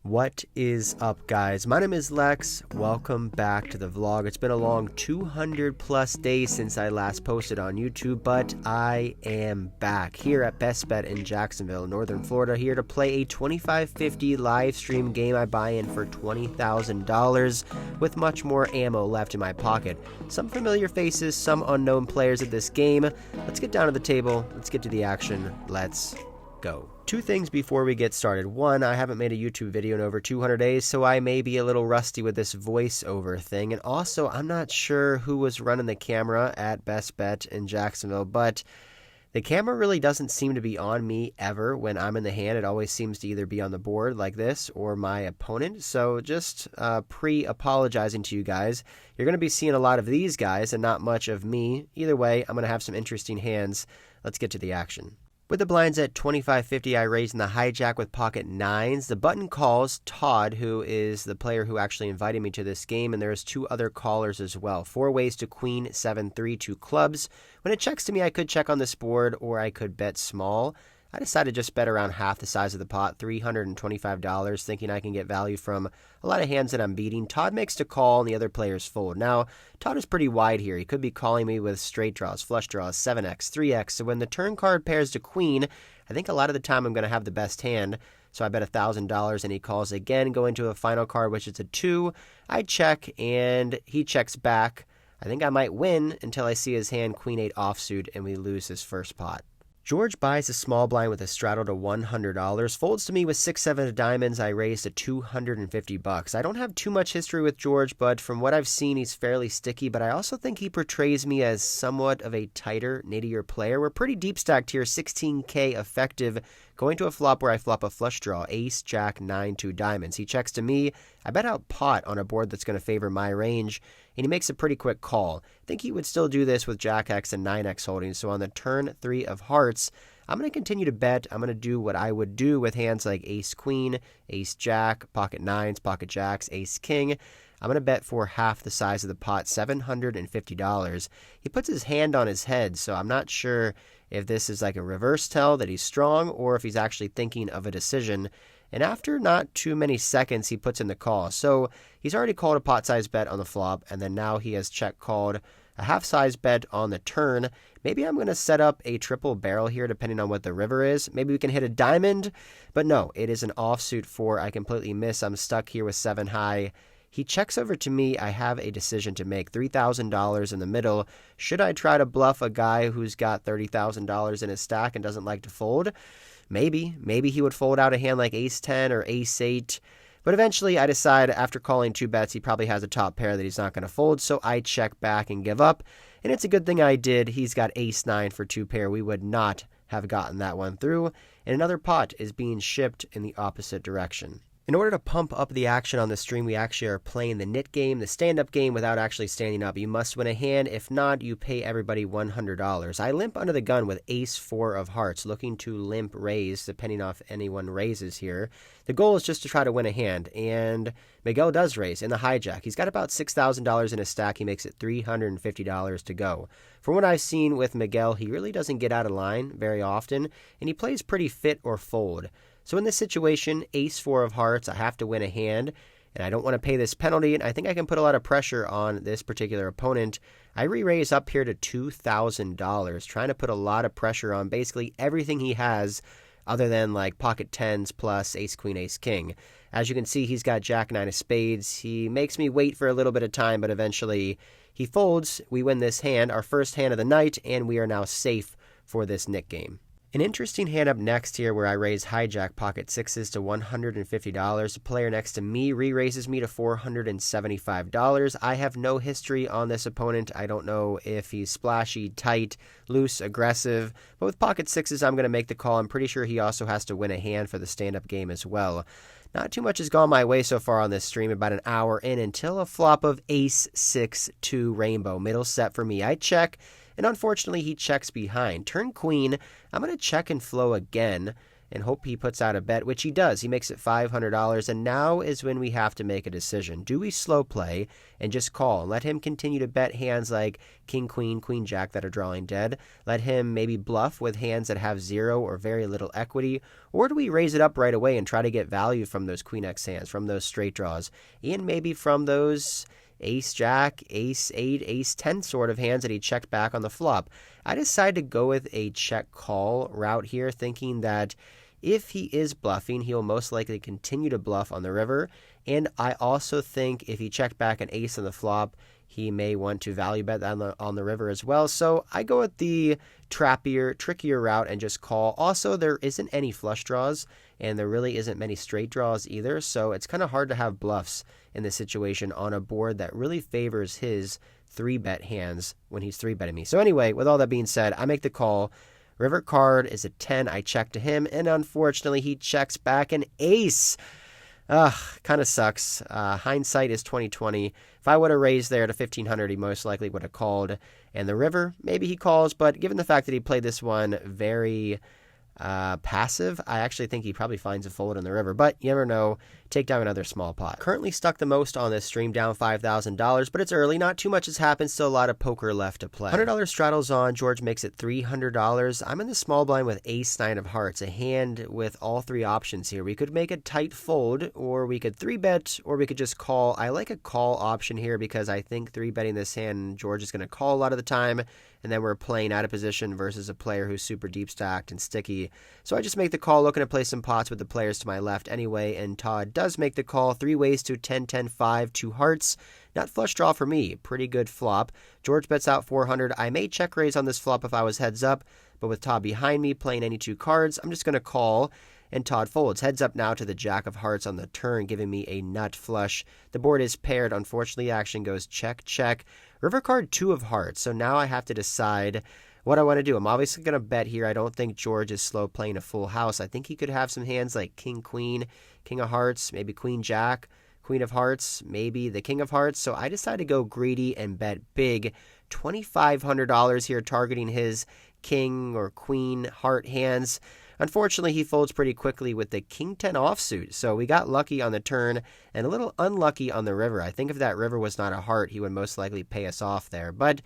What is up, guys? My name is Lex. Welcome back to the vlog. It's been a long 200 plus days since I last posted on YouTube, but I am back here at Best Bet in Jacksonville, Northern Florida, here to play a 2550 live stream game I buy in for $20,000 with much more ammo left in my pocket. Some familiar faces, some unknown players at this game. Let's get down to the table. Let's get to the action. Let's go. Two things before we get started. One, I haven't made a YouTube video in over 200 days, so I may be a little rusty with this voiceover thing. And also, I'm not sure who was running the camera at Best Bet in Jacksonville, but the camera really doesn't seem to be on me ever when I'm in the hand. It always seems to either be on the board like this or my opponent. So just pre-apologizing to you guys. You're going to be seeing a lot of these guys and not much of me. Either way, I'm going to have some interesting hands. Let's get to the action. With the blinds at 2550, I raise in the hijack with pocket nines. The button calls Todd, who is the player who actually invited me to this game, and there's two other callers as well. Four ways to queen, 7-3, two clubs. When it checks to me, I could check on this board, or I could bet small. I decided to just bet around half the size of the pot, $325, thinking I can get value from a lot of hands that I'm beating. Todd makes the call, and the other players fold. Now, Todd is pretty wide here. He could be calling me with straight draws, flush draws, 7x, 3x. So when the turn card pairs to queen, I think a lot of the time I'm going to have the best hand. So I bet $1,000, and he calls again, going to a final card, which is a 2. I check, and he checks back. I think I might win until I see his hand queen-8 offsuit, and we lose his first pot. George buys a small blind with a straddle to $100, folds to me with 6-7 of diamonds. I raised to $250. I don't have too much history with George, but from what I've seen, he's fairly sticky, but I also think he portrays me as somewhat of a tighter, nittier player. We're pretty deep stacked here, 16K effective, going to a flop where I flop a flush draw, ace, jack, 9, 2 diamonds. He checks to me. I bet out pot on a board that's going to favor my range, and he makes a pretty quick call. I think he would still do this with jack X and 9X holding, so on the turn 3 of hearts, I'm going to continue to bet. I'm going to do what I would do with hands like ace queen, ace jack, pocket nines, pocket jacks, ace king. I'm going to bet for half the size of the pot, $750. He puts his hand on his head, so I'm not sure if this is like a reverse tell that he's strong or if he's actually thinking of a decision. And after not too many seconds, he puts in the call. So he's already called a pot size bet on the flop, and then now he has check called a half size bet on the turn. Maybe I'm going to set up a triple barrel here depending on what the river is. Maybe we can hit a diamond, but no, it is an offsuit 4. I completely miss. I'm stuck here with 7 high. He checks over to me. I have a decision to make, $3,000 in the middle. Should I try to bluff a guy who's got $30,000 in his stack and doesn't like to fold? Maybe he would fold out a hand like ace-10 or ace-8. But eventually I decide after calling 2 bets, he probably has a top pair that he's not going to fold, so I check back and give up. And it's a good thing I did. He's got ace-9 for 2 pair. We would not have gotten that one through. And another pot is being shipped in the opposite direction. In order to pump up the action on the stream, we actually are playing the nit game, the stand-up game, without actually standing up. You must win a hand. If not, you pay everybody $100. I limp under the gun with ace-4 of hearts, looking to limp raise, depending on if anyone raises here. The goal is just to try to win a hand, and Miguel does raise in the hijack. He's got about $6,000 in his stack. He makes it $350 to go. From what I've seen with Miguel, he really doesn't get out of line very often, and he plays pretty fit or fold. So in this situation, ace-4 of hearts, I have to win a hand, and I don't want to pay this penalty, and I think I can put a lot of pressure on this particular opponent. I re-raise up here to $2,000, trying to put a lot of pressure on basically everything he has other than like pocket 10s plus ace-queen, ace-king. As you can see, he's got jack-9 of spades. He makes me wait for a little bit of time, but eventually he folds. We win this hand, our first hand of the night, and we are now safe for this nit game. An interesting hand up next here where I raise hijack pocket 6s to $150. The player next to me re-raises me to $475. I have no history on this opponent. I don't know if he's splashy, tight, loose, aggressive. But with pocket 6s, I'm going to make the call. I'm pretty sure he also has to win a hand for the stand-up game as well. Not too much has gone my way so far on this stream, about an hour in, until a flop of ace-6-2 rainbow. Middle set for me. I check, and unfortunately he checks behind. Turn queen, I'm going to check and flow again, and hope he puts out a bet, which he does. He makes it $500, and now is when we have to make a decision. Do we slow play and just call and let him continue to bet hands like king, queen, queen, jack that are drawing dead? Let him maybe bluff with hands that have zero or very little equity? Or do we raise it up right away and try to get value from those queen X hands, from those straight draws, and maybe from those ace jack, ace 8, ace 10 sort of hands that he checked back on the flop? I decided to go with a check call route here, thinking that if he is bluffing, he will most likely continue to bluff on the river. And I also think if he checked back an ace on the flop, he may want to value bet on the river as well. So I go with the trickier route and just call. Also, there isn't any flush draws, and there really isn't many straight draws either. So it's kind of hard to have bluffs in this situation on a board that really favors his 3-bet hands when he's 3-betting me. So anyway, with all that being said, I make the call. River card is a 10. I check to him, and unfortunately, he checks back an ace. Kind of sucks. Hindsight is 2020. If I would have raised there to 1,500, he most likely would have called. And the river, maybe he calls, but given the fact that he played this one very passive, I actually think he probably finds a fold in the river. But you never know. Take down another small pot. Currently stuck the most on this stream, down $5,000, but it's early. Not too much has happened. Still a lot of poker left to play. $100 straddles on. George makes it $300. I'm in the small blind with ace 9 of hearts, a hand with all 3 options here. We could make a tight fold, or we could 3-bet, or we could just call. I like a call option here because I think 3-betting this hand, George is going to call a lot of the time, and then we're playing out of position versus a player who's super deep stacked and sticky. So I just make the call, looking to play some pots with the players to my left anyway, and Todd does make the call. 3 ways to 10, 10, 5, 2 hearts. Not flush draw for me. Pretty good flop. George bets out 400. I may check raise on this flop if I was heads up, but with Todd behind me playing any 2 cards, I'm just going to call, and Todd folds. Heads up now to the jack of hearts on the turn, giving me a nut flush. The board is paired. Unfortunately, action goes check, check. River card 2 of hearts, so now I have to decide what I want to do. I'm obviously going to bet here. I don't think George is slow playing a full house. I think he could have some hands like king, queen, king of hearts, maybe queen, jack, queen of hearts, maybe the king of hearts. So I decided to go greedy and bet big. $2,500 here, targeting his king or queen heart hands. Unfortunately, he folds pretty quickly with the king 10 offsuit. So we got lucky on the turn and a little unlucky on the river. I think if that river was not a heart, he would most likely pay us off there. But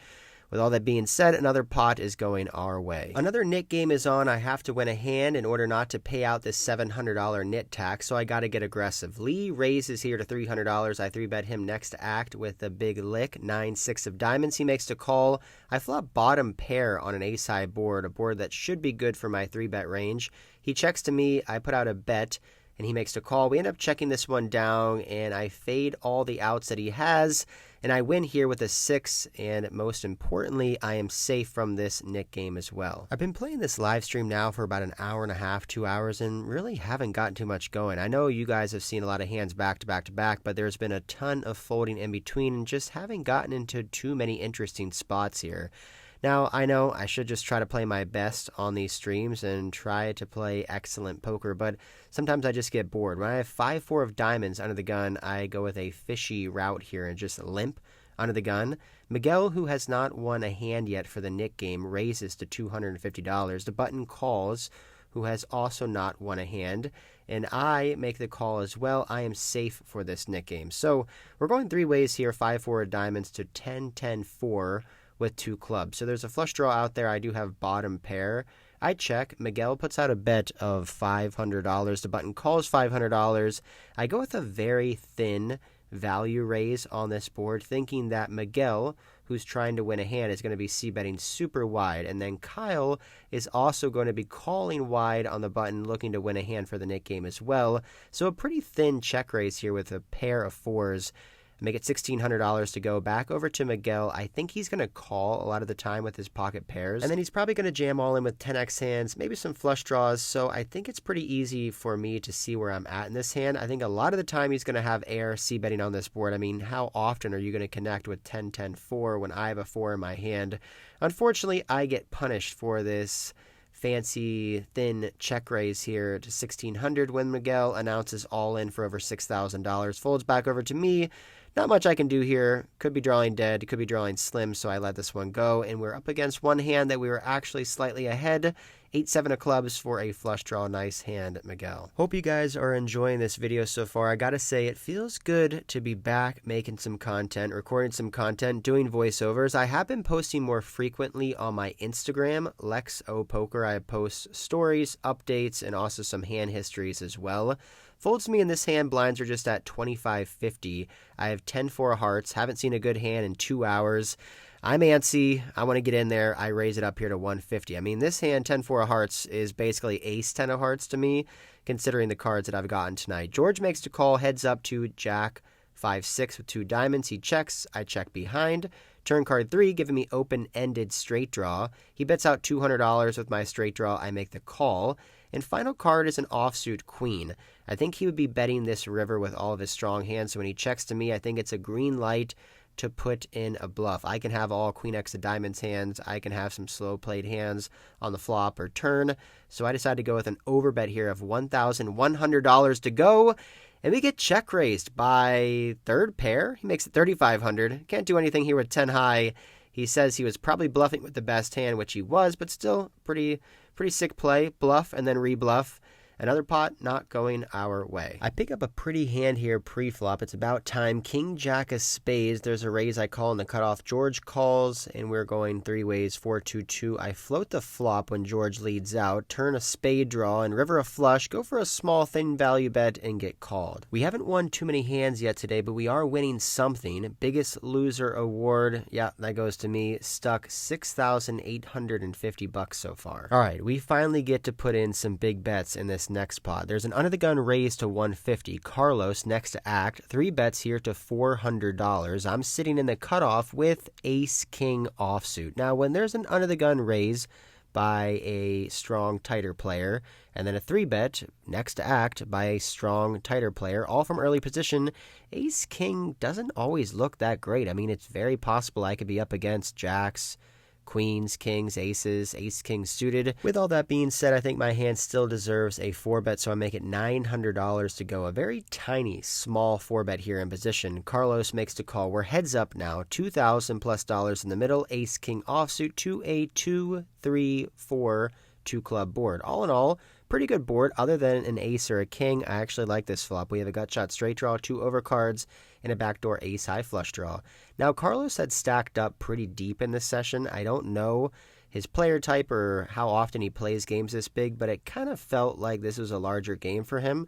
with all that being said, another pot is going our way. Another nit game is on. I have to win a hand in order not to pay out this $700 nit tax, so I got to get aggressive. Lee raises here to $300. I 3-bet him next to act with a big lick, 9-6 of diamonds. He makes the call. I flop bottom pair on an ace-high board, a board that should be good for my 3-bet range. He checks to me. I put out a bet, and he makes the call. We end up checking this one down, and I fade all the outs that he has, and I win here with a 6, and most importantly, I am safe from this nit game as well. I've been playing this live stream now for about an hour and a half, 2 hours, and really haven't gotten too much going. I know you guys have seen a lot of hands back to back to back, but there's been a ton of folding in between, and just haven't gotten into too many interesting spots here. Now, I know I should just try to play my best on these streams and try to play excellent poker, but sometimes I just get bored. When I have 5-4 of diamonds under the gun, I go with a fishy route here and just limp under the gun. Miguel, who has not won a hand yet for the nit game, raises to $250. The button calls, who has also not won a hand, and I make the call as well. I am safe for this nit game. So we're going 3 ways here, 5-4 of diamonds to 10-10-4. With 2 clubs. So there's a flush draw out there. I do have bottom pair. I check. Miguel puts out a bet of $500. The button calls $500. I go with a very thin value raise on this board, thinking that Miguel, who's trying to win a hand, is going to be c-betting super wide. And then Kyle is also going to be calling wide on the button, looking to win a hand for the nit game as well. So a pretty thin check raise here with a pair of 4s. Make it $1,600 to go. Back over to Miguel. I think he's going to call a lot of the time with his pocket pairs. And then he's probably going to jam all in with 10x hands, maybe some flush draws. So I think it's pretty easy for me to see where I'm at in this hand. I think a lot of the time he's going to have air c-betting on this board. I mean, how often are you going to connect with 10-10-4 when I have a 4 in my hand? Unfortunately, I get punished for this fancy thin check raise here to $1,600 when Miguel announces all in for over $6,000. Folds back over to me. Not much I can do here. Could be drawing dead, could be drawing slim, so I let this one go. And we're up against one hand that we were actually slightly ahead. 8-7 of clubs for a flush draw. Nice hand, Miguel. Hope you guys are enjoying this video so far. I gotta say, it feels good to be back making some content, recording some content, doing voiceovers. I have been posting more frequently on my Instagram, Lex O Poker. I post stories, updates, and also some hand histories as well. Folds me in this hand, blinds are just at 25.50. I have 10-4 of hearts, haven't seen a good hand in 2 hours. I'm antsy, I want to get in there, I raise it up here to 150. I mean, this hand, 10-4 of hearts, is basically ace-10 of hearts to me, considering the cards that I've gotten tonight. George makes the call, heads up to Jack 5-6 with 2 diamonds. He checks, I check behind. Turn card 3, giving me open-ended straight draw. He bets out $200 with my straight draw, I make the call. And final card is an offsuit queen. I think he would be betting this river with all of his strong hands, so when he checks to me, I think it's a green light to put in a bluff. I can have all queen X of diamonds hands, I can have some slow played hands on the flop or turn, so I decided to go with an overbet here of $1,100 to go, and we get check raised by third pair. He makes it $3,500. Can't do anything here with 10 high. He says he was probably bluffing with the best hand, which he was, but still pretty sick play. Bluff and then re-bluff. Another pot not going our way. I pick up a pretty hand here pre-flop. It's about time. King Jack of spades. There's a raise I call in the cutoff. George calls, and we're going 3 ways, 4-2-2. I float the flop when George leads out, turn a spade draw, and river a flush, go for a small thin value bet, and get called. We haven't won too many hands yet today, but we are winning something. Biggest loser award. Yeah, that goes to me. Stuck $6,850 so far. All right, we finally get to put in some big bets in this next pot. There's an under the gun raise to 150. Carlos next to act, 3 bets here to $400. I'm sitting in the cutoff with ace king offsuit. Now when there's an under the gun raise by a strong tighter player and then a 3 bet next to act by a strong tighter player, all from early position, ace king doesn't always look that great. I mean, it's very possible I could be up against jacks, queens, kings, aces, ace, king suited. With all that being said, I think my hand still deserves a 4 bet, so I make it $900 to go. A very tiny, small 4 bet here in position. Carlos makes the call. We're heads up now. $2,000+ in the middle. Ace, king offsuit to a 2-3-4 2-club board. All in all, pretty good board. Other than an ace or a king, I actually like this flop. We have a gut shot straight draw, 2 overcards, and a backdoor ace high flush draw. Now, Carlos had stacked up pretty deep in this session. I don't know his player type or how often he plays games this big, but it kind of felt like this was a larger game for him.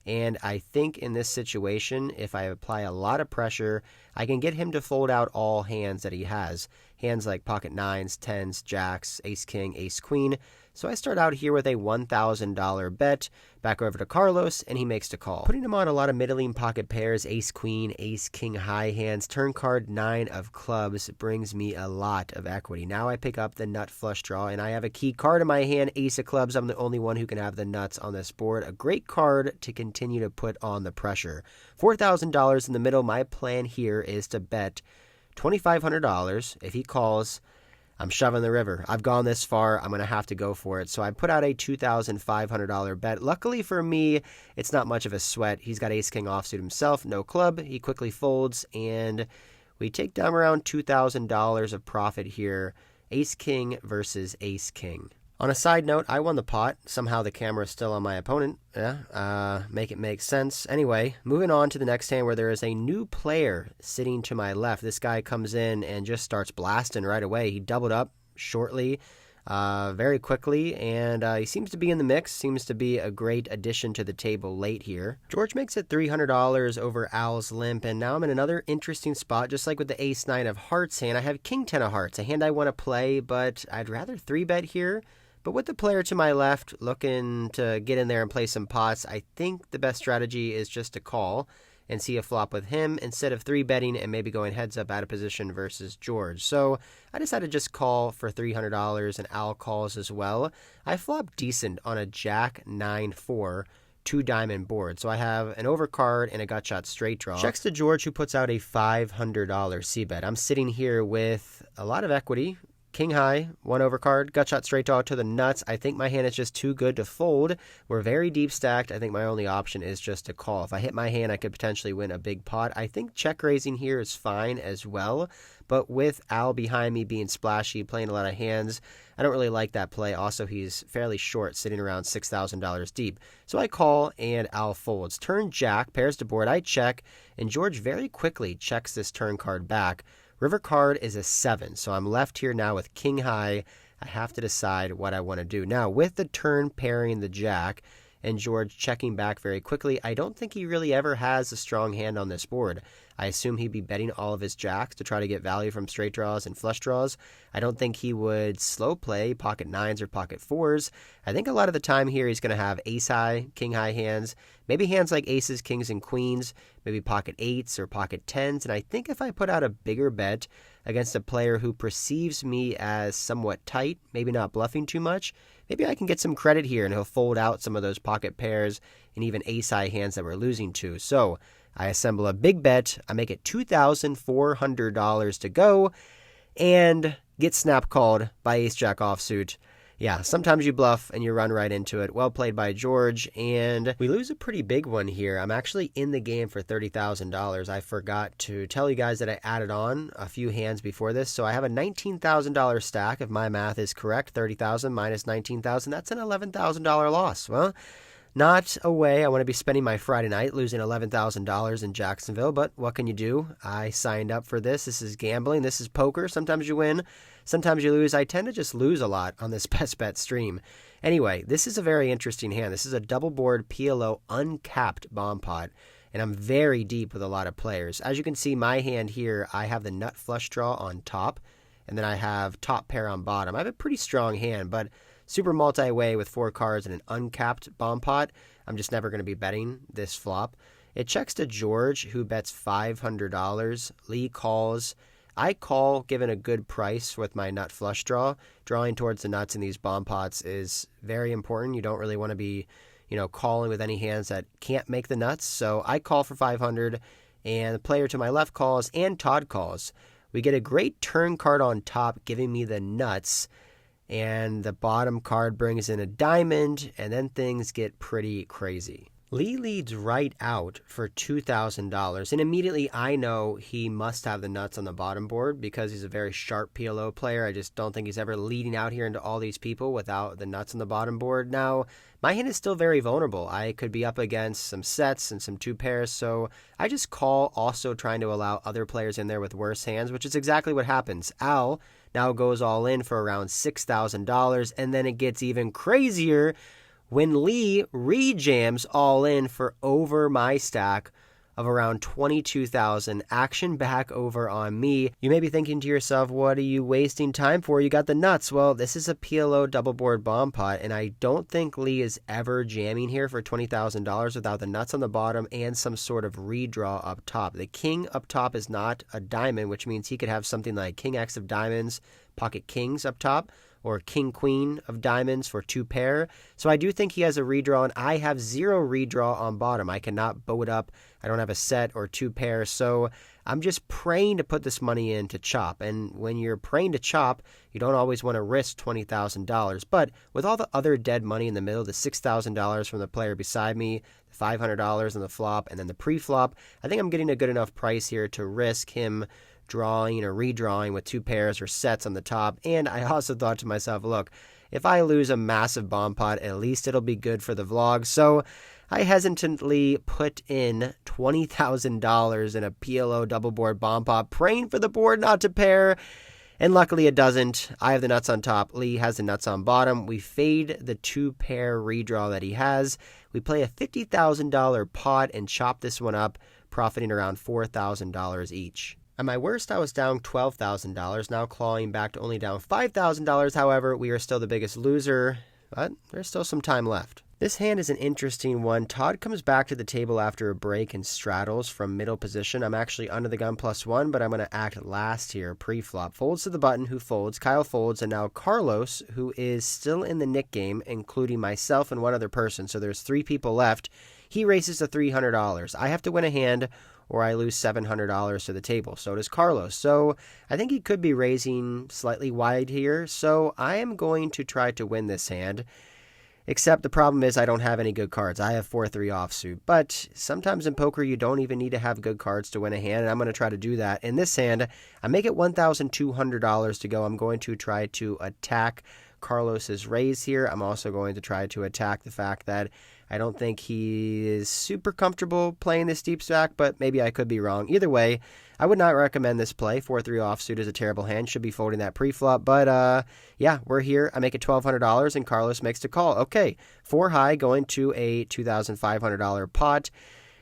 And I think in this situation, if I apply a lot of pressure, I can get him to fold out all hands that he has. Hands like pocket nines, tens, jacks, ace king, ace queen. So I start out here with a $1,000 bet, back over to Carlos, and he makes the call. Putting him on a lot of middling pocket pairs, ace queen, ace king high hands, turn card 9 of clubs brings me a lot of equity. Now I pick up the nut flush draw, and I have a key card in my hand, ace of clubs. I'm the only one who can have the nuts on this board. A great card to continue to put on the pressure. $4,000 in the middle. My plan here is to bet $2,500. If he calls, I'm shoving the river. I've gone this far. I'm going to have to go for it. So I put out a $2,500 bet. Luckily for me, it's not much of a sweat. He's got ace-king offsuit himself, no club. He quickly folds, and we take down around $2,000 of profit here. Ace-king versus ace-king. On a side note, I won the pot. Somehow the camera is still on my opponent. Make it make sense. Anyway, moving on to the next hand where there is a new player sitting to my left. This guy comes in and just starts blasting right away. He doubled up shortly, very quickly, and he seems to be in the mix. Seems to be a great addition to the table late here. George makes it $300 over Al's limp, and now I'm in another interesting spot. Just like with the ace-9 of hearts hand, I have king-10 of hearts, a hand I want to play, but I'd rather 3-bet here. But with the player to my left looking to get in there and play some pots, I think the best strategy is just to call and see a flop with him instead of 3-betting and maybe going heads up out of position versus George. So I decided to just call for $300, and Al calls as well. I flop decent on a jack 9-4 2-diamond board. So I have an overcard and a gut shot straight draw. Checks to George, who puts out a $500 C-bet. I'm sitting here with a lot of equity. king high, 1 overcard, gut shot straight draw to the nuts. I think my hand is just too good to fold. We're very deep stacked. I think my only option is just to call. If I hit my hand, I could potentially win a big pot. I think check raising here is fine as well, but with Al behind me being splashy, playing a lot of hands, I don't really like that play. Also, he's fairly short, sitting around $6,000 deep. So I call, and Al folds. Turn jack, pairs to board, I check, and George very quickly checks this turn card back. River card is a 7, so I'm left here now with king high. I have to decide what I want to do. Now, with the turn pairing the jack and George checking back very quickly, I don't think he really ever has a strong hand on this board. I assume he'd be betting all of his jacks to try to get value from straight draws and flush draws. I don't think he would slow play pocket 9s or pocket 4s. I think a lot of the time here he's going to have ace high, king high hands, maybe hands like aces, kings, and queens, maybe pocket 8s or pocket 10s. And I think if I put out a bigger bet against a player who perceives me as somewhat tight, maybe not bluffing too much, maybe I can get some credit here and he'll fold out some of those pocket pairs and even ace high hands that we're losing to. So I assemble a big bet. I make it $2,400 to go and get snap called by ace jack offsuit. Yeah, sometimes you bluff and you run right into it. Well played by George, and we lose a pretty big one here. I'm actually in the game for $30,000. I forgot to tell you guys that I added on a few hands before this, so I have a $19,000 stack. If my math is correct, 30,000 minus 19,000, that's an $11,000 loss. Well, not a way I want to be spending my Friday night losing $11,000 in Jacksonville, but what can you do? I signed up for this. This is gambling. This is poker. Sometimes you win, sometimes you lose. I tend to just lose a lot on this best bet stream. Anyway, this is a very interesting hand. This is a double board PLO uncapped bomb pot, and I'm very deep with a lot of players. As you can see, my hand here, I have the nut flush draw on top, and then I have top pair on bottom. I have a pretty strong hand, but super multi-way with 4 cards and an uncapped bomb pot. I'm just never going to be betting this flop. It checks to George, who bets $500. Lee calls. I call given a good price with my nut flush draw. Drawing towards the nuts in these bomb pots is very important. You don't really want to be, calling with any hands that can't make the nuts. So I call for 500, and the player to my left calls, and Todd calls. We get a great turn card on top, giving me the nuts, and the bottom card brings in a diamond, and then things get pretty crazy. Lee leads right out for $2,000, and immediately I know he must have the nuts on the bottom board because he's a very sharp PLO player. I just don't think he's ever leading out here into all these people without the nuts on the bottom board. Now, my hand is still very vulnerable. I could be up against some sets and some 2 pairs, so I just call, also trying to allow other players in there with worse hands, which is exactly what happens. Al now goes all in for around $6,000, and then it gets even crazier when Lee re-jams all in for over my stack of around $22,000. Action back over on me. You may be thinking to yourself, what are you wasting time for? You got the nuts. Well, this is a PLO double board bomb pot, and I don't think Lee is ever jamming here for $20,000 without the nuts on the bottom and some sort of redraw up top. The king up top is not a diamond, which means he could have something like king X of diamonds, pocket kings up top, or king queen of diamonds for 2 pair. So I do think he has a redraw, and I have 0 redraw on bottom. I cannot bow it up. I don't have a set or 2 pair, so I'm just praying to put this money in to chop. And when you're praying to chop, you don't always want to risk $20,000. But with all the other dead money in the middle, the $6,000 from the player beside me, the $500 on the flop, and then the pre-flop, I think I'm getting a good enough price here to risk him drawing or redrawing with 2 pairs or sets on the top. And I also thought to myself, look, if I lose a massive bomb pot, at least it'll be good for the vlog. So I hesitantly put in $20,000 in a PLO double board bomb pot, praying for the board not to pair. And luckily it doesn't. I have the nuts on top. Lee has the nuts on bottom. We fade the 2 pair redraw that he has. We play a $50,000 pot and chop this one up, profiting around $4,000 each. At my worst, I was down $12,000, now clawing back to only down $5,000. However, we are still the biggest loser, but there's still some time left. This hand is an interesting one. Todd comes back to the table after a break and straddles from middle position. I'm actually under the gun +1, but I'm going to act last here, pre-flop. Folds to the button, who folds. Kyle folds, and now Carlos, who is still in the Nick game, including myself and one other person. So there's 3 people left. He raises to $300. I have to win a hand or I lose $700 to the table. So does Carlos. So I think he could be raising slightly wide here. So I am going to try to win this hand. Except the problem is I don't have any good cards. I have 4-3 offsuit. But sometimes in poker you don't even need to have good cards to win a hand. And I'm going to try to do that. In this hand, I make it $1,200 to go. I'm going to try to attack Carlos's raise here. I'm also going to try to attack the fact that I don't think he is super comfortable playing this deep stack, but maybe I could be wrong. Either way, I would not recommend this play. 4-3 offsuit is a terrible hand. Should be folding that pre-flop. But yeah, we're here. I make it $1,200 and Carlos makes the call. Okay, 4 high going to a $2,500 pot.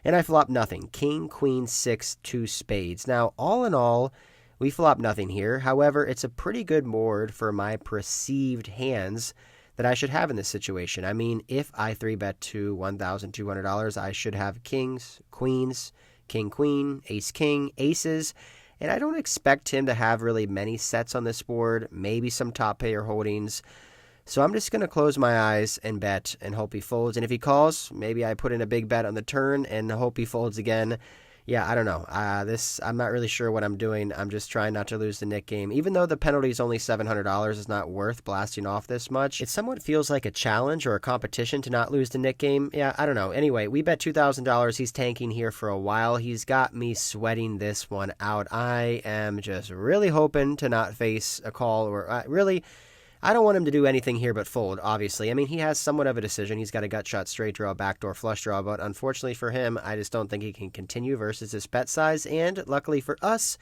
And I flop nothing. King, queen, 6, 2 spades. Now, all in all, we flop nothing here. However, it's a pretty good board for my perceived hands that I should have in this situation. I mean, if I 3-bet to $1,200, I should have kings, queens, king, queen, ace, king, aces, and I don't expect him to have really many sets on this board, maybe some top pair holdings. So I'm just going to close my eyes and bet and hope he folds. And if he calls, maybe I put in a big bet on the turn and hope he folds again. Yeah, I don't know. I'm not really sure what I'm doing. I'm just trying not to lose the Nick game. Even though the penalty is only $700, it's not worth blasting off this much. It somewhat feels like a challenge or a competition to not lose the Nick game. Yeah, I don't know. Anyway, we bet $2,000. He's tanking here for a while. He's got me sweating this one out. I am just really hoping to not face a call or really... I don't want him to do anything here but fold, obviously. I mean, he has somewhat of a decision. He's got a gut shot, straight draw, backdoor flush draw, but unfortunately for him, I just don't think he can continue versus his bet size, and luckily for us,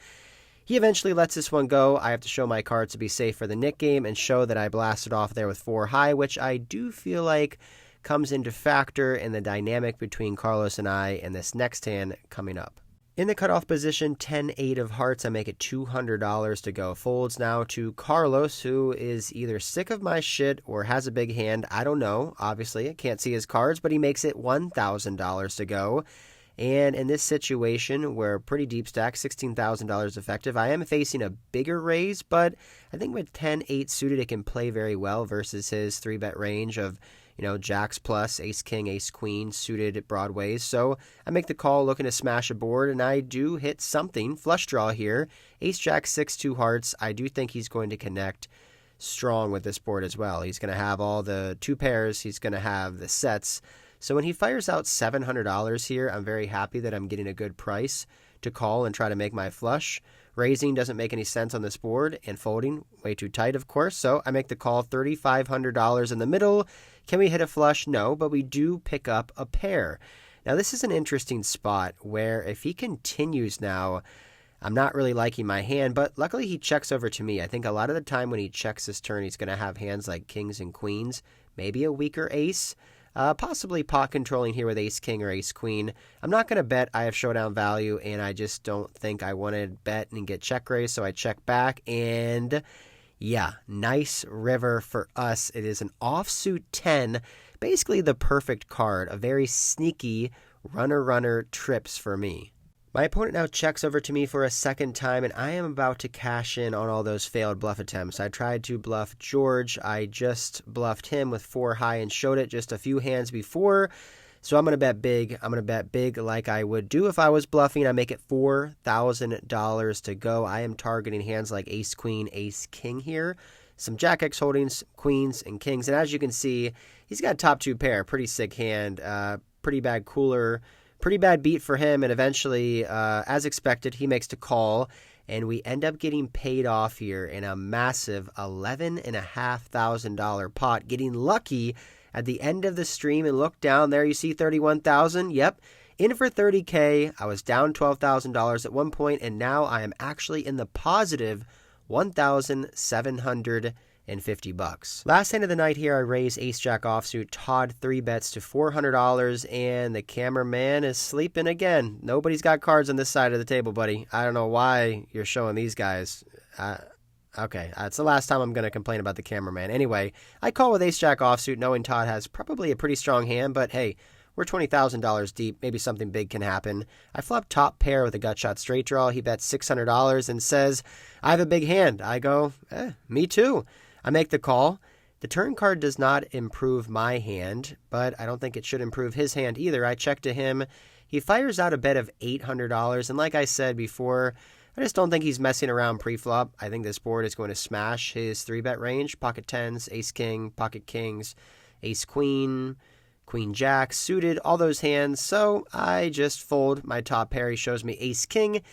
he eventually lets this one go. I have to show my cards to be safe for the Nick game and show that I blasted off there with 4 high, which I do feel like comes into factor in the dynamic between Carlos and I in this next hand coming up. In the cutoff position, 10-8 of hearts, I make it $200 to go. Folds now to Carlos, who is either sick of my shit or has a big hand. I don't know. Obviously, I can't see his cards, but he makes it $1,000 to go. And in this situation, we're pretty deep stack, $16,000 effective. I am facing a bigger raise, but I think with 10-8 suited, it can play very well versus his 3-bet range of jacks plus, ace, king, ace, queen, suited broadways. So I make the call looking to smash a board, and I do hit something. Flush draw here. Ace, jack, 6, 2 hearts. I do think he's going to connect strong with this board as well. He's going to have all the 2 pairs. He's going to have the sets. So when he fires out $700 here, I'm very happy that I'm getting a good price to call and try to make my flush. Raising doesn't make any sense on this board, and folding way too tight, of course. So I make the call, $3,500 in the middle. Can we hit a flush? No, but we do pick up a pair. Now, this is an interesting spot where if he continues now, I'm not really liking my hand, but luckily he checks over to me. I think a lot of the time when he checks his turn, he's going to have hands like kings and queens, maybe a weaker ace. Possibly pot controlling here with ace king or ace queen. I'm not going to bet. I have showdown value, and I just don't think I want to bet and get check raised, so I check back, and yeah, nice river for us. It is an offsuit 10, basically the perfect card, a very sneaky runner trips for me. My opponent now checks over to me for a second time, and I am about to cash in on all those failed bluff attempts. I tried to bluff George. I just bluffed him with 4 high and showed it just a few hands before. So I'm going to bet big. I'm going to bet big like I would do if I was bluffing. I make it $4,000 to go. I am targeting hands like ace, queen, ace, king here. Some jack X holdings, queens, and kings. And as you can see, he's got top 2 pair. Pretty sick hand. Pretty bad cooler. Pretty bad beat for him, and eventually, as expected, he makes the call, and we end up getting paid off here in a massive $11,500 pot, getting lucky at the end of the stream, and look down there, you see $31,000, yep, in for $30K. I was down $12,000 at one point, and now I am actually in the positive $1,750. Last hand of the night here, I raise ace jack offsuit. Todd 3-bets to $400, and the cameraman is sleeping again. Nobody's got cards on this side of the table, buddy. I don't know why you're showing these guys. Okay, it's the last time I'm going to complain about the cameraman. Anyway, I call with ace jack offsuit, knowing Todd has probably a pretty strong hand, but hey, we're $20,000 deep. Maybe something big can happen. I flop top pair with a gut shot straight draw. He bets $600 and says, I have a big hand. I go, me too. I make the call. The turn card does not improve my hand, but I don't think it should improve his hand either. I checked to him. He fires out a bet of $800, and like I said before, I just don't think he's messing around pre-flop. I think this board is going to smash his 3-bet range, pocket tens, ace-king, pocket kings, ace-queen, queen-jack, suited, all those hands. So I just fold my top pair. He shows me ace-king,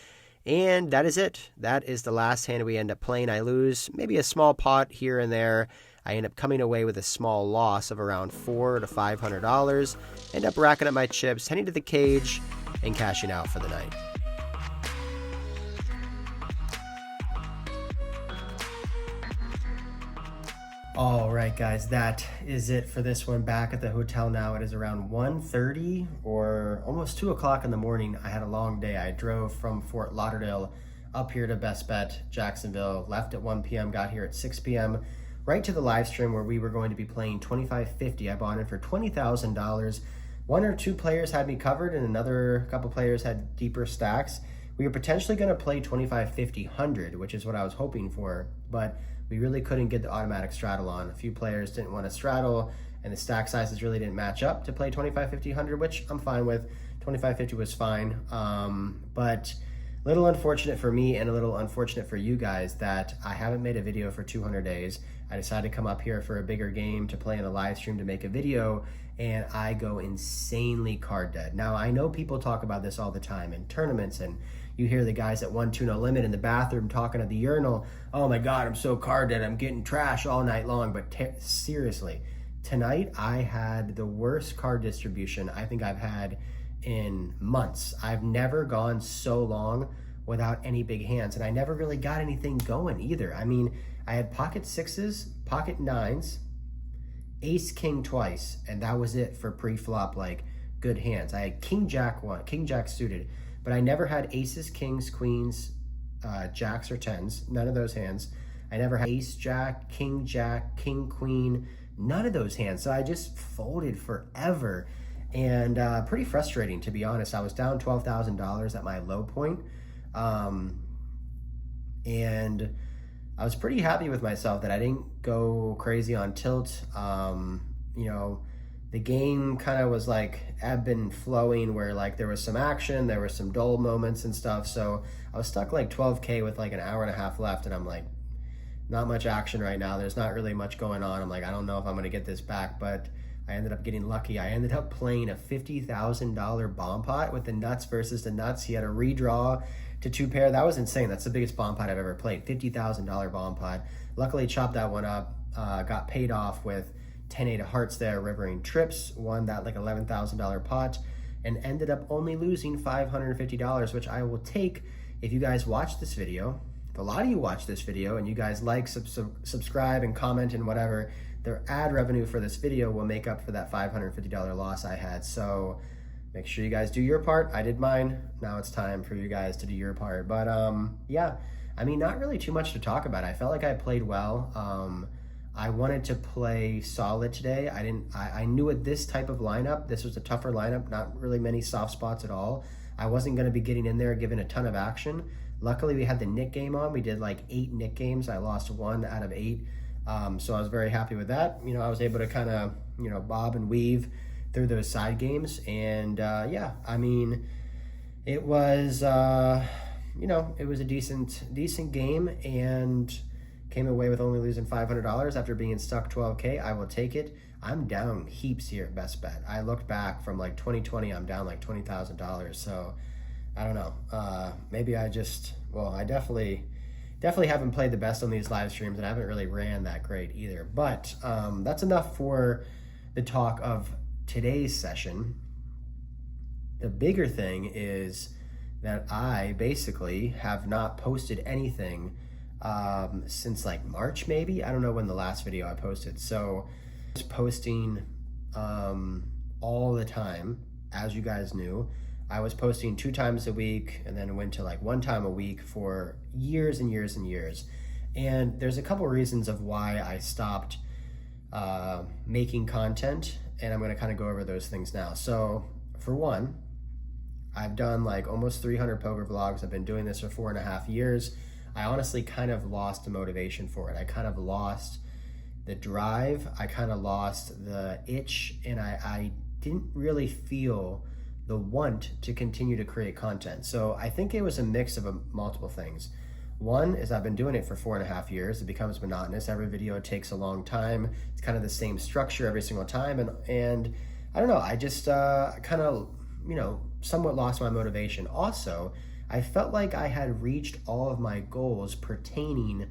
and that is it. That is the last hand we end up playing. I lose maybe a small pot here and there. I end up coming away with a small loss of around $400 to $500. End up racking up my chips, heading to the cage, and cashing out for the night. All right, guys, that is it for this one. Back at the hotel now. It is around 1:30 or almost 2 o'clock in the morning. I had a long day. I drove from Fort Lauderdale up here to Best Bet, Jacksonville, left at 1 p.m., got here at 6 p.m., right to the live stream where we were going to be playing 2550. I bought in for $20,000. One or two players had me covered, and another couple players had deeper stacks. We were potentially going to play 25-50-100, which is what I was hoping for, but we really couldn't get the automatic straddle on. A few players didn't want to straddle, and the stack sizes really didn't match up to play 25-50-100, which I'm fine with. 25-50 was fine, but a little unfortunate for me and a little unfortunate for you guys that I haven't made a video for 200 days. I decided to come up here for a bigger game to play in a live stream to make a video, and I go insanely card dead. Now, I know people talk about this all the time in tournaments, and you hear the guys at 1-2-0 limit in the bathroom talking at the urinal, oh my God, I'm so card dead, I'm getting trash all night long. But seriously, tonight I had the worst card distribution I think I've had in months. I've never gone so long without any big hands, and I never really got anything going either. I mean, I had pocket sixes, pocket nines, ace king twice, and that was it for pre-flop, like, good hands. I had king jack one, king jack suited, but I never had aces, kings, queens, jacks or tens, none of those hands. I never had ace jack, king queen, none of those hands. So I just folded forever, and pretty frustrating, to be honest. I was down $12,000 at my low point, and I was pretty happy with myself that I didn't go crazy on tilt. You know, the game kind of was like ebb and flowing, where like there was some action, there were some dull moments and stuff. So I was stuck like 12K with like an hour and a half left, and I'm like, not much action right now. There's not really much going on. I'm like, I don't know if I'm gonna get this back, but I ended up getting lucky. I ended up playing a $50,000 bomb pot with the nuts versus the nuts. He had a redraw to two pair. That was insane. That's the biggest bomb pot I've ever played. $50,000 bomb pot. Luckily chopped that one up, got paid off with 10-8 of hearts there, rivering trips, won that like $11,000 pot, and ended up only losing $550, which I will take if you guys watch this video. If a lot of you watch this video and you guys like, subscribe and comment and whatever, their ad revenue for this video will make up for that $550 loss I had. So make sure you guys do your part. I did mine. Now it's time for you guys to do your part. But yeah, I mean, not really too much to talk about. I felt like I played well. I wanted to play solid today. I knew at this type of lineup, this was a tougher lineup, not really many soft spots at all. I wasn't going to be getting in there, giving a ton of action. Luckily, we had the Nick game on. We did like 8 Nick games. I lost 1 out of 8. So I was very happy with that. You know, I was able to kind of, you know, bob and weave through those side games. And yeah, I mean, it was, you know, it was a decent game, and came away with only losing $500 after being stuck 12K. I will take it. I'm down heaps here at Best Bet. I looked back from like 2020, I'm down like $20,000. So I don't know. Maybe I just, well, I definitely haven't played the best on these live streams, and I haven't really ran that great either. But that's enough for the talk of today's session. The bigger thing is that I basically have not posted anything since like March, maybe. I don't know when the last video I posted. So I was posting all the time, as you guys knew. I was posting 2 times a week, and then went to like 1 time a week for years and years and years. And there's a couple reasons of why I stopped making content, and I'm going to kind of go over those things now. So for one, I've done like almost 300 poker vlogs. I've been doing this for 4.5 years. I honestly kind of lost the motivation for it. I kind of lost the drive. I kind of lost the itch, and I didn't really feel the want to continue to create content. So I think it was a mix of multiple things. One is I've been doing it for 4.5 years. It becomes monotonous. Every video takes a long time. It's kind of the same structure every single time. And I don't know, I just kind of, somewhat lost my motivation. Also, I felt like I had reached all of my goals pertaining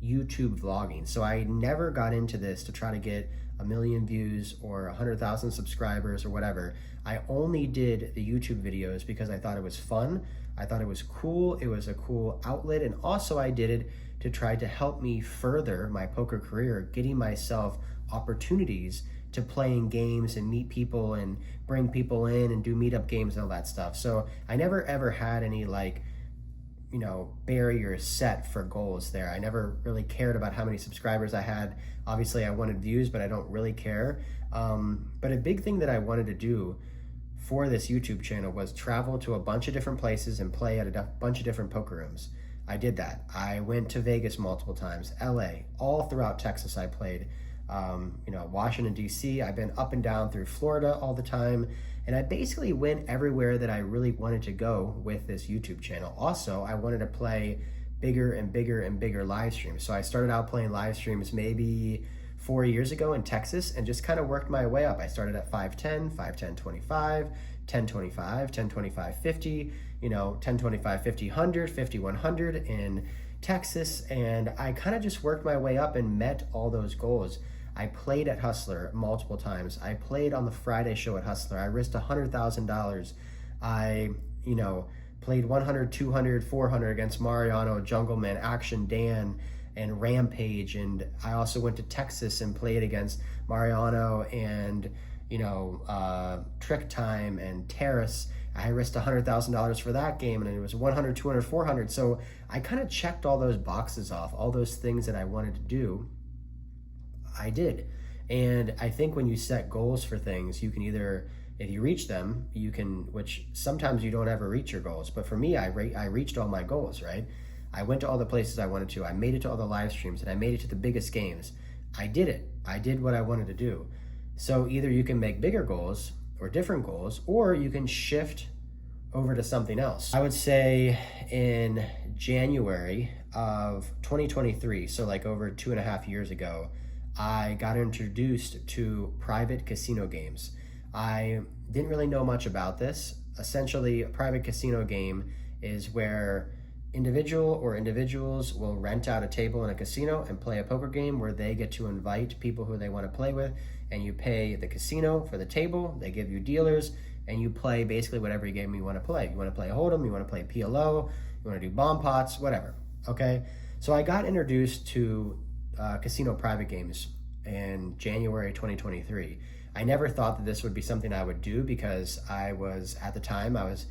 YouTube vlogging. So I never got into this to try to get 1 million views or 100,000 subscribers or whatever. I only did the YouTube videos because I thought it was fun. I thought it was cool. It was a cool outlet. And also I did it to try to help me further my poker career, getting myself opportunities to play in games and meet people and bring people in and do meetup games and all that stuff. So I never ever had any barriers set for goals there. I never really cared about how many subscribers I had. Obviously I wanted views, but I don't really care. But a big thing that I wanted to do for this YouTube channel was travel to a bunch of different places and play at a bunch of different poker rooms. I did that. I went to Vegas multiple times, LA, all throughout Texas I played, Washington, DC. I've been up and down through Florida all the time. And I basically went everywhere that I really wanted to go with this YouTube channel. Also, I wanted to play bigger and bigger and bigger live streams. So I started out playing live streams maybe 4 years ago in Texas and just kind of worked my way up. I started at 510, 510, 25, 10, 25, 10, 25, 50, 10, 25, 50, 100, 50, 100 in Texas. And I kind of just worked my way up and met all those goals. I played at Hustler multiple times. I played on the Friday show at Hustler. I risked $100,000. I, played 100, 200, 400 against Mariano, Jungleman, Action Dan, and Rampage. And I also went to Texas and played against Mariano and, Trick Time and Terrace. I risked $100,000 for that game, and it was 100, 200, 400. So I kind of checked all those boxes off, all those things that I wanted to do. I did. And I think when you set goals for things, you can either, if you reach them, you can, which sometimes you don't ever reach your goals. But for me, I reached all my goals, right? I went to all the places I wanted to. I made it to all the live streams, and I made it to the biggest games. I did it. I did what I wanted to do. So either you can make bigger goals or different goals, or you can shift over to something else. I would say in January of 2023, so like over 2.5 years ago, I got introduced to private casino games. I didn't really know much about this. Essentially, a private casino game is where individuals will rent out a table in a casino and play a poker game where they get to invite people who they want to play with, and you pay the casino for the table, they give you dealers, and you play basically whatever game you want to play. You want to play Hold'em, you want to play PLO, you want to do bomb pots, whatever, okay? So I got introduced to casino private games in January 2023. I never thought that this would be something I would do because at the time I was,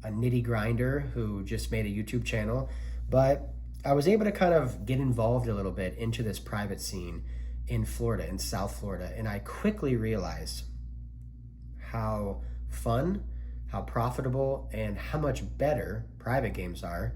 a nitty grinder who just made a YouTube channel, but I was able to kind of get involved a little bit into this private scene in Florida, in South Florida, and I quickly realized how fun, how profitable, and how much better private games are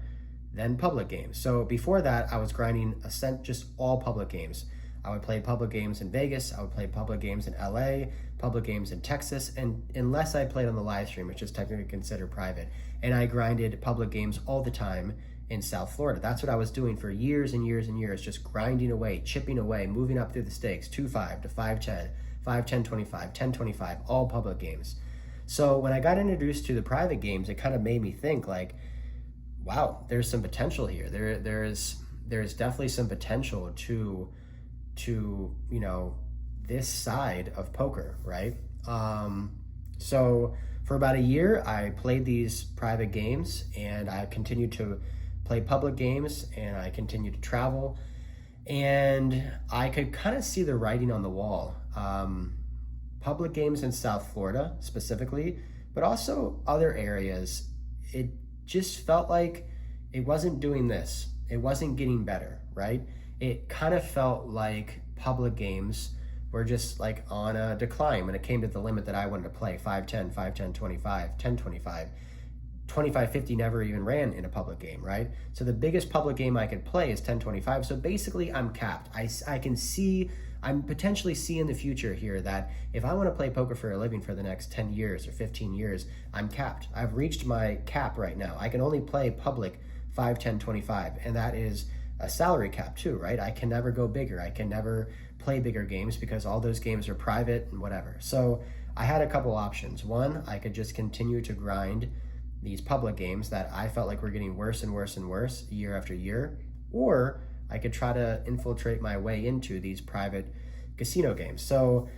than public games. So before that, I was grinding just all public games. I would play public games in Vegas, I would play public games in LA, public games in Texas, and unless I played on the live stream, which is technically considered private. And I grinded public games all the time in South Florida. That's what I was doing for years and years and years, just grinding away, chipping away, moving up through the stakes, 2-5 to 5-10, 5-10, 25, 10-25, all public games. So when I got introduced to the private games, it kind of made me think like, wow, there's some potential here. There's definitely some potential to this side of poker, right? So for about a year, I played these private games, and I continued to play public games, and I continued to travel, and I could kind of see the writing on the wall. Public games in South Florida specifically, but also other areas, it just felt like it wasn't doing this. It wasn't getting better, right? It kind of felt like public games were just like on a decline when it came to the limit that I wanted to play, 5-10, 5-10, 25, 10-25. 25-50 never even ran in a public game, right? So the biggest public game I could play is 10-25. So basically I'm capped. I'm potentially see in the future here that if I want to play poker for a living for the next 10 years or 15 years, I'm capped. I've reached my cap right now. I can only play public 5, 10, 25, and that is a salary cap too, right? I can never go bigger. I can never play bigger games because all those games are private and whatever. So I had a couple options. One, I could just continue to grind these public games that I felt like were getting worse and worse and worse year after year, or I could try to infiltrate my way into these private casino games. So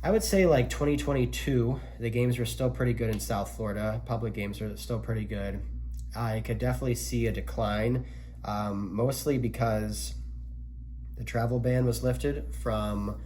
I would say like 2022, the games were still pretty good in South Florida. Public games are still pretty good. I could definitely see a decline, mostly because the travel ban was lifted from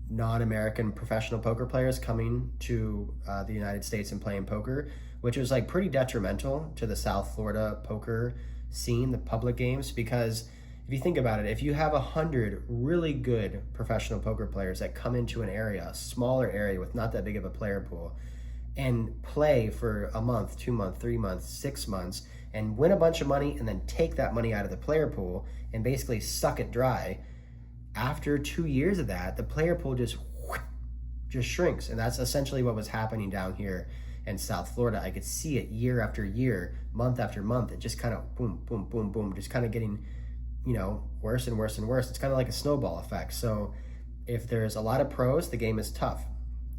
non-American professional poker players coming to the United States and playing poker, which was like pretty detrimental to the South Florida poker scene, the public games, because if you think about it, if you have 100 really good professional poker players that come into an area, a smaller area with not that big of a player pool, and play for a month, 2 months, 3 months, 6 months, and win a bunch of money and then take that money out of the player pool and basically suck it dry, after 2 years of that, the player pool just shrinks. And that's essentially what was happening down here in South Florida. I could see it year after year, month after month. It just kind of boom, boom, boom, boom, just kind of getting, worse and worse and worse. It's kind of like a snowball effect. So if there's a lot of pros, the game is tough.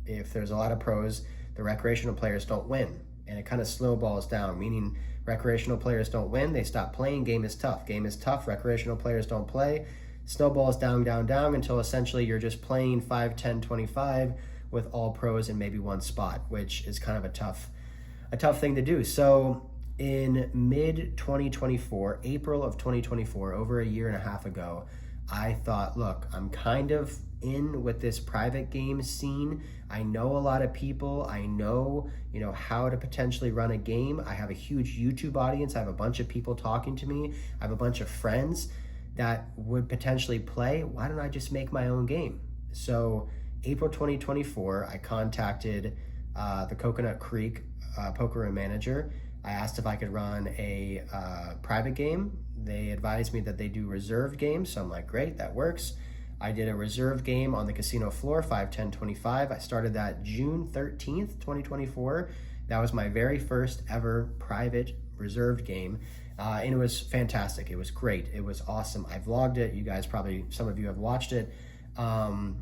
If there's a lot of pros, the recreational players don't win. And it kind of snowballs down, meaning recreational players don't win, they stop playing, game is tough. Game is tough, recreational players don't play, snowballs down, down, down, until essentially you're just playing 5, 10, 25 with all pros in maybe one spot, which is kind of a tough thing to do. So in mid-2024, April of 2024, over a year and a half ago, I thought, look, I'm kind of in with this private game scene. I know a lot of people. I know, how to potentially run a game. I have a huge YouTube audience. I have a bunch of people talking to me. I have a bunch of friends that would potentially play. Why don't I just make my own game? So April 2024, I contacted the Coconut Creek Poker and Manager. I asked if I could run a private game. They advised me that they do reserved games, so I'm like, great, that works. I did a reserved game on the casino floor, 5, 10, 25. I started that June 13th, 2024. That was my very first ever private reserved game. And it was fantastic. It was great. It was awesome. I vlogged it. You guys probably, some of you have watched it. And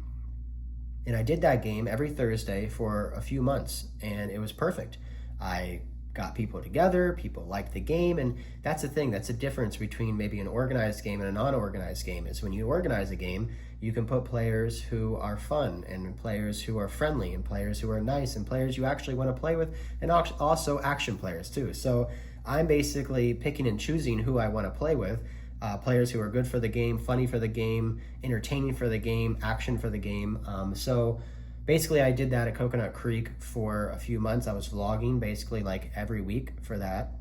I did that game every Thursday for a few months, and it was perfect. I got people together, people liked the game, and that's the thing, that's the difference between maybe an organized game and a non-organized game, is when you organize a game, you can put players who are fun, and players who are friendly, and players who are nice, and players you actually want to play with, and also action players too. So I'm basically picking and choosing who I want to play with, players who are good for the game, funny for the game, entertaining for the game, action for the game. So basically, I did that at Coconut Creek for a few months. I was vlogging basically like every week for that.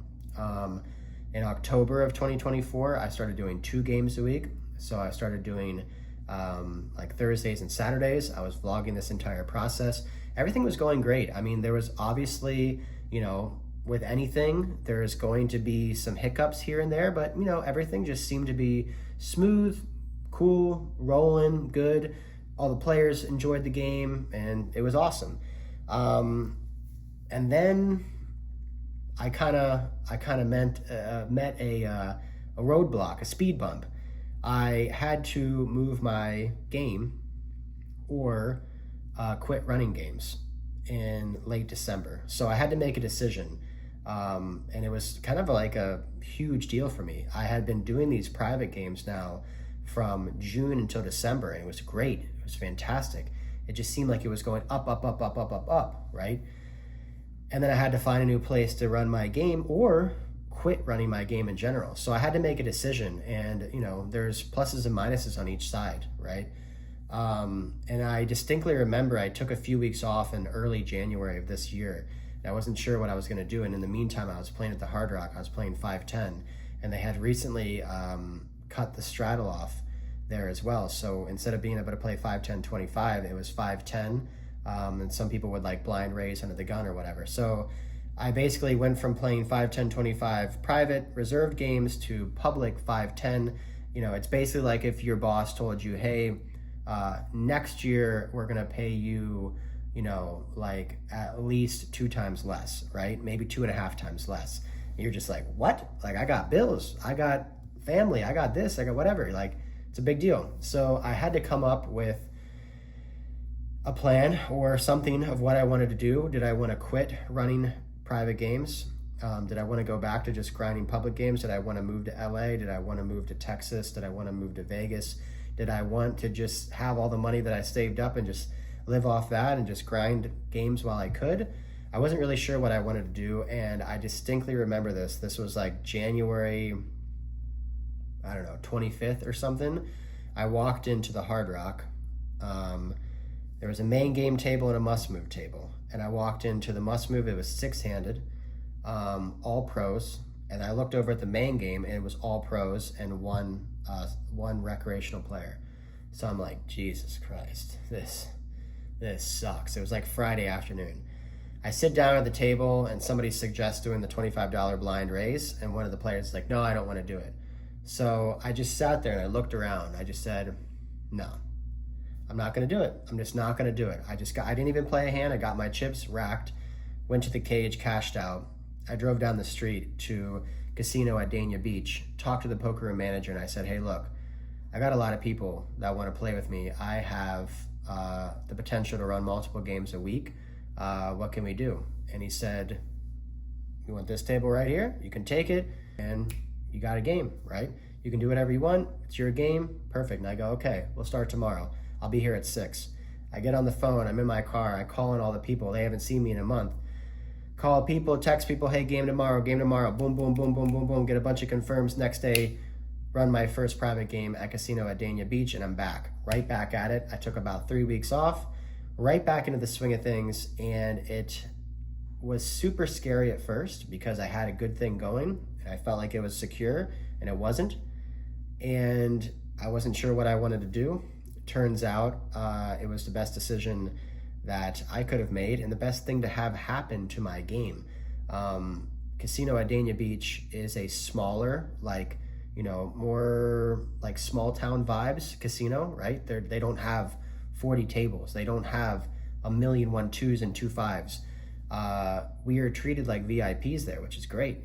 In October of 2024, I started doing 2 games a week. So I started doing like Thursdays and Saturdays. I was vlogging this entire process. Everything was going great. I mean, there was obviously, with anything, there's going to be some hiccups here and there, but everything just seemed to be smooth, cool, rolling, good. All the players enjoyed the game, and it was awesome. And then I kind of met a roadblock, a speed bump. I had to move my game or quit running games in late December. So I had to make a decision. And it was kind of like a huge deal for me. I had been doing these private games now from June until December, and it was great. It was fantastic. It just seemed like it was going up, up, up, up, up, up, up, right? And then I had to find a new place to run my game or quit running my game in general. So I had to make a decision, and there's pluses and minuses on each side, right? And I distinctly remember I took a few weeks off in early January of this year. And I wasn't sure what I was going to do, and in the meantime, I was playing at the Hard Rock. I was playing 5-10, and they had recently cut the straddle off there as well. So instead of being able to play 5, 10, 25, it was 5, 10. And some people would like blind raise under the gun or whatever. So I basically went from playing 5, 10, 25 private reserved games to public 5, 10. It's basically like if your boss told you, hey, next year we're going to pay you, like at least 2 times less, right? Maybe 2.5 times less. And you're just like, what? Like, I got bills, I got family, I got this, I got whatever. Like, it's a big deal. So I had to come up with a plan or something of what I wanted to do. Did I want to quit running private games? Did I want to go back to just grinding public games? Did I want to move to LA? Did I want to move to Texas? Did I want to move to Vegas? Did I want to just have all the money that I saved up and just live off that and just grind games while I could? I wasn't really sure what I wanted to do, and I distinctly remember this. This was like January, 25th or something. I walked into the Hard Rock. There was a main game table and a must-move table. And I walked into the must-move. It was 6-handed, all pros. And I looked over at the main game, and it was all pros and one recreational player. So I'm like, Jesus Christ, this sucks. It was like Friday afternoon. I sit down at the table, and somebody suggests doing the $25 blind raise. And one of the players is like, no, I don't want to do it. So I just sat there, and I looked around. I just said, no. I'm not going to do it. I'm just not going to do it. I didn't even play a hand. I got my chips racked, went to the cage, cashed out. I drove down the street to casino at Dania Beach, talked to the poker room manager, and I said, hey, look, I got a lot of people that want to play with me. I have the potential to run multiple games a week. What can we do? And he said, you want this table right here? You can take it, and you got a game, right? You can do whatever you want. It's your game. Perfect. And I go, okay, we'll start tomorrow. I'll be here at 6. I get on the phone. I'm in my car. I call in all the people. They haven't seen me in a month. Call people, text people, hey, game tomorrow. Boom, boom, boom, boom, boom, boom. Get a bunch of confirms. Next day, run my first private game at casino at Dania Beach, and I'm back. Right back at it. I took about 3 weeks off, right back into the swing of things, and it was super scary at first because I had a good thing going, and I felt like it was secure, and it wasn't. And I wasn't sure what I wanted to do. Turns out it was the best decision that I could have made and the best thing to have happen to my game. Casino at Dania Beach is a smaller, more like small town vibes casino, right? They don't have 40 tables. They don't have a million 1 2s and 2 5s. We are treated like VIPs there, which is great,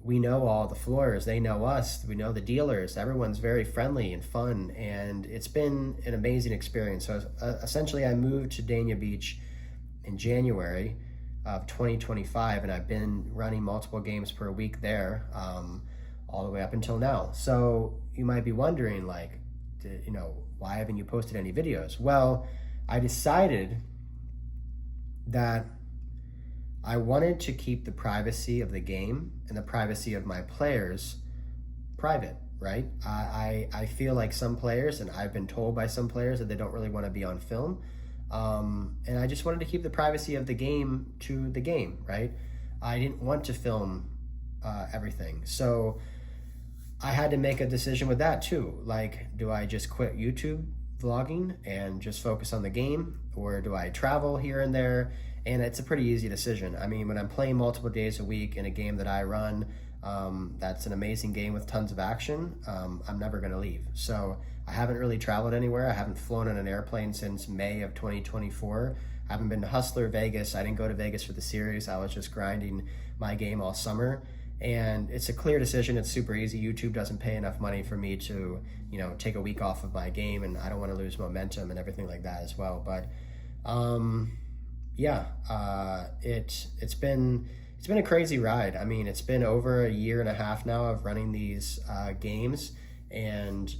we know all the floors, they know us, we know the dealers, everyone's very friendly and fun, and it's been an amazing experience. So essentially I moved to Dania Beach in January of 2025, and I've been running multiple games per week there all the way up until now. So you might be wondering, why haven't you posted any videos? Well, I decided that I wanted to keep the privacy of the game and the privacy of my players private, right? I feel like some players, and I've been told by some players that they don't really want to be on film. And I just wanted to keep the privacy of the game to the game, right? I didn't want to film everything. So I had to make a decision with that too. Do I just quit YouTube vlogging and just focus on the game? Or do I travel here and there? And it's a pretty easy decision. I mean, when I'm playing multiple days a week in a game that I run, that's an amazing game with tons of action, I'm never gonna leave. So I haven't really traveled anywhere. I haven't flown on an airplane since May of 2024. I haven't been to Hustler, Vegas. I didn't go to Vegas for the series. I was just grinding my game all summer. And it's a clear decision. It's super easy. YouTube doesn't pay enough money for me to, take a week off of my game, and I don't want to lose momentum and everything like that as well. But it's been a crazy ride. I mean, it's been over 1.5 years now of running these games, and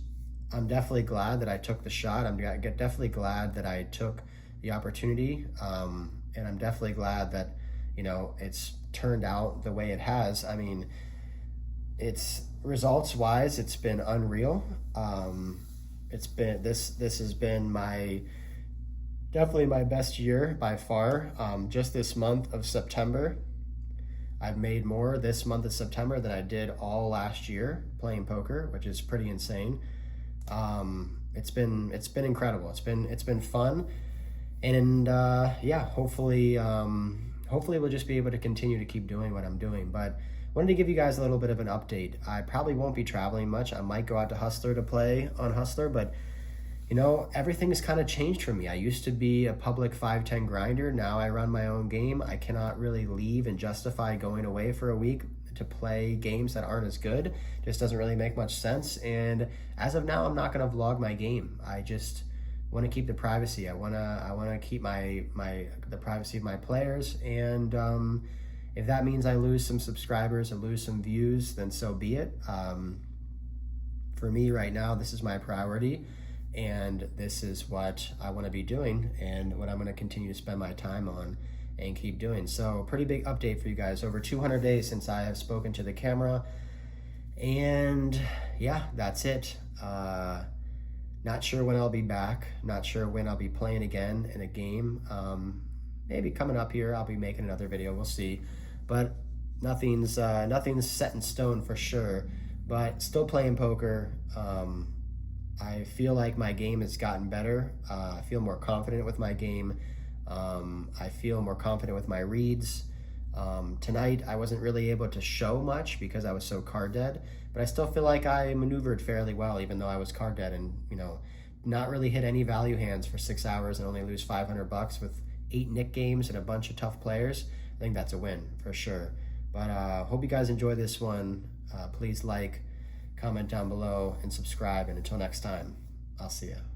I'm definitely glad that I took the shot. I'm definitely glad that I took the opportunity, and I'm definitely glad that it's turned out the way it has. I mean, it's results wise, it's been unreal. It's been this has been definitely my best year by far. Just this month of September, I've made more this month of September than I did all last year playing poker, which is pretty insane. It's been incredible. It's been fun, and hopefully hopefully we'll just be able to continue to keep doing what I'm doing. But wanted to give you guys a little bit of an update. I probably won't be traveling much. I might go out to Hustler to play on Hustler, but you know, everything's kind of changed for me. I used to be a public 5-10 grinder. Now I run my own game. I cannot really leave and justify going away for a week to play games that aren't as good. Just doesn't really make much sense. And as of now, I'm not going to vlog my game. I just want to keep the privacy. I want to keep the privacy of my players. And if that means I lose some subscribers and lose some views, then so be it. For me right now, this is my priority. And this is what I want to be doing and what I'm going to continue to spend my time on and keep doing. So pretty big update for you guys. Over 200 days since I have spoken to the camera. And yeah, that's it. Not sure when I'll be back. Not sure when I'll be playing again in a game. Maybe coming up here, I'll be making another video. We'll see. But nothing's set in stone for sure. But still playing poker. I feel like my game has gotten better. I feel more confident with my game. I feel more confident with my reads. Tonight, I wasn't really able to show much because I was so card dead, but I still feel like I maneuvered fairly well, even though I was card dead and, you know, not really hit any value hands for 6 hours and only lose $500 with 8 Nick games and a bunch of tough players. I think that's a win for sure. But hope you guys enjoy this one. Please like, comment down below, and subscribe. And until next time, I'll see ya.